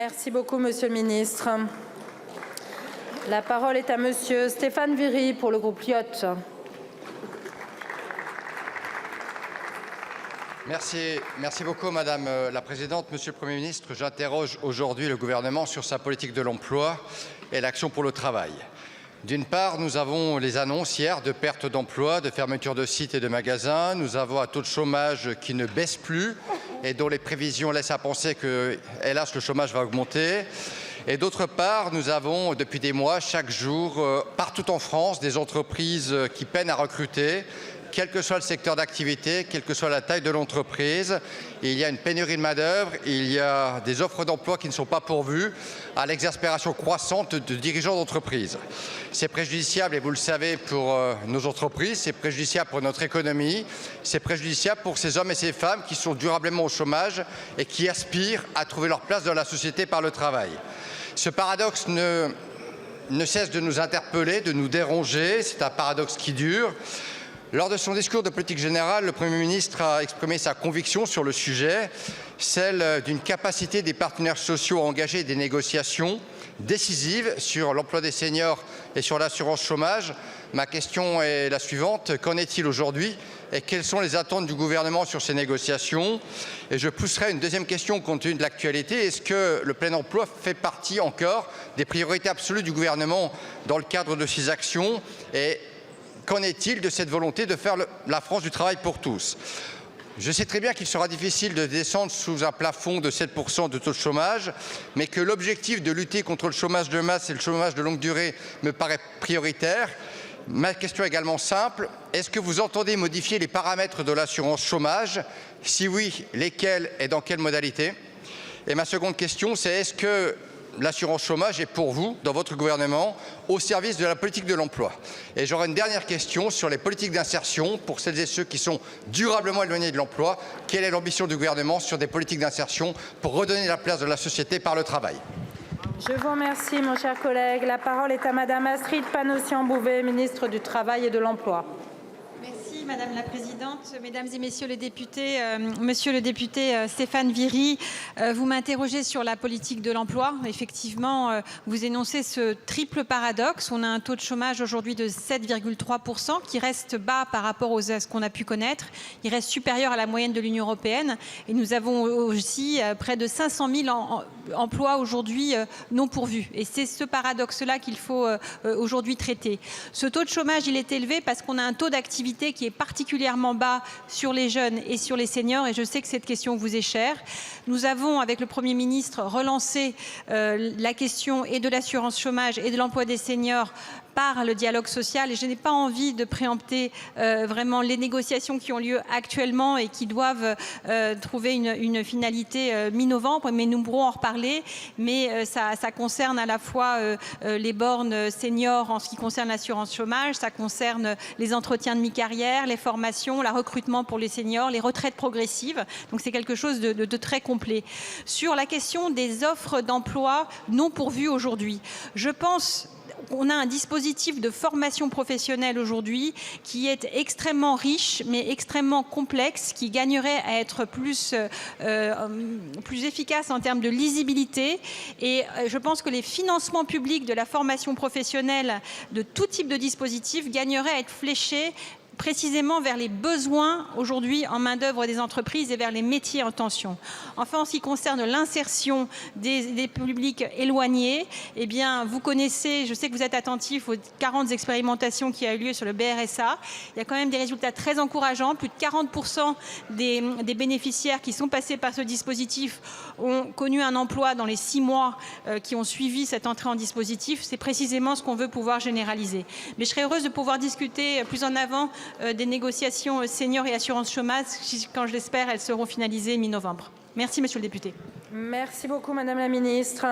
Merci beaucoup, Monsieur le Ministre. La parole est à Monsieur Stéphane Viry pour le groupe LIOT. Merci beaucoup, Madame la Présidente. Monsieur le Premier ministre, j'interroge aujourd'hui le gouvernement sur sa politique de l'emploi et l'action pour le travail. D'une part, nous avons les annonces hier de perte d'emplois, de fermeture de sites et de magasins. Nous avons un taux de chômage qui ne baisse plus et dont les prévisions laissent à penser que, hélas, le chômage va augmenter. Et d'autre part, nous avons depuis des mois, chaque jour, partout en France, des entreprises qui peinent à recruter, quel que soit le secteur d'activité, quelle que soit la taille de l'entreprise. Il y a une pénurie de main-d'œuvre, il y a des offres d'emploi qui ne sont pas pourvues, à l'exaspération croissante de dirigeants d'entreprises. C'est préjudiciable, et vous le savez, pour nos entreprises, c'est préjudiciable pour notre économie, c'est préjudiciable pour ces hommes et ces femmes qui sont durablement au chômage et qui aspirent à trouver leur place dans la société par le travail. Ce paradoxe ne cesse de nous interpeller, de nous déranger, c'est un paradoxe qui dure. Lors de son discours de politique générale, le Premier ministre a exprimé sa conviction sur le sujet, celle d'une capacité des partenaires sociaux à engager des négociations décisives sur l'emploi des seniors et sur l'assurance chômage. Ma question est la suivante. Qu'en est-il aujourd'hui et quelles sont les attentes du gouvernement sur ces négociations? Et je pousserai une deuxième question compte tenu de l'actualité. Est-ce que le plein emploi fait partie encore des priorités absolues du gouvernement dans le cadre de ses actions? Et qu'en est-il de cette volonté de faire la France du travail pour tous? Je sais très bien qu'il sera difficile de descendre sous un plafond de 7% de taux de chômage, mais que l'objectif de lutter contre le chômage de masse et le chômage de longue durée me paraît prioritaire. Ma question est également simple. Est-ce que vous entendez modifier les paramètres de l'assurance chômage? Si oui, lesquels et dans quelles modalités? Et ma seconde question, c'est est-ce que l'assurance chômage est pour vous, dans votre gouvernement, au service de la politique de l'emploi? Et j'aurai une dernière question sur les politiques d'insertion pour celles et ceux qui sont durablement éloignés de l'emploi. Quelle est l'ambition du gouvernement sur des politiques d'insertion pour redonner la place de la société par le travail? Je vous remercie, mon cher collègue. La parole est à Madame Astrid Panosyan-Bouvet, ministre du Travail et de l'Emploi. Madame la Présidente, Mesdames et Messieurs les députés, Monsieur le député Stéphane Viry, vous m'interrogez sur la politique de l'emploi. Effectivement, vous énoncez ce triple paradoxe. On a un taux de chômage aujourd'hui de 7,3% qui reste bas par rapport à ce qu'on a pu connaître. Il reste supérieur à la moyenne de l'Union européenne. Et nous avons aussi près de 500 000 emplois aujourd'hui non pourvus. Et c'est ce paradoxe-là qu'il faut aujourd'hui traiter. Ce taux de chômage, il est élevé parce qu'on a un taux d'activité qui est particulièrement bas sur les jeunes et sur les seniors, et je sais que cette question vous est chère. Nous avons, avec le Premier ministre, relancé la question et de l'assurance chômage et de l'emploi des seniors par le dialogue social, et je n'ai pas envie de préempter vraiment les négociations qui ont lieu actuellement et qui doivent trouver une finalité mi-novembre, mais nous pourrons en reparler. Mais ça concerne à la fois les bornes seniors en ce qui concerne l'assurance chômage, ça concerne les entretiens de mi-carrière, les formations, le recrutement pour les seniors, les retraites progressives. Donc c'est quelque chose de très complet. Sur la question des offres d'emploi non pourvues aujourd'hui, je pense on a un dispositif de formation professionnelle aujourd'hui qui est extrêmement riche, mais extrêmement complexe, qui gagnerait à être plus efficace en termes de lisibilité. Et je pense que les financements publics de la formation professionnelle de tout type de dispositif gagneraient à être fléchés précisément vers les besoins aujourd'hui en main-d'œuvre des entreprises et vers les métiers en tension. Enfin, en ce qui concerne l'insertion des publics éloignés, eh bien, vous connaissez, je sais que vous êtes attentifs aux 40 expérimentations qui ont eu lieu sur le BRSA. Il y a quand même des résultats très encourageants. Plus de 40% des bénéficiaires qui sont passés par ce dispositif ont connu un emploi dans les 6 mois qui ont suivi cette entrée en dispositif. C'est précisément ce qu'on veut pouvoir généraliser. Mais je serais heureuse de pouvoir discuter plus en avant des négociations seniors et assurance chômage, quand je l'espère, elles seront finalisées mi-novembre. Merci, Monsieur le député. Merci beaucoup, Madame la Ministre.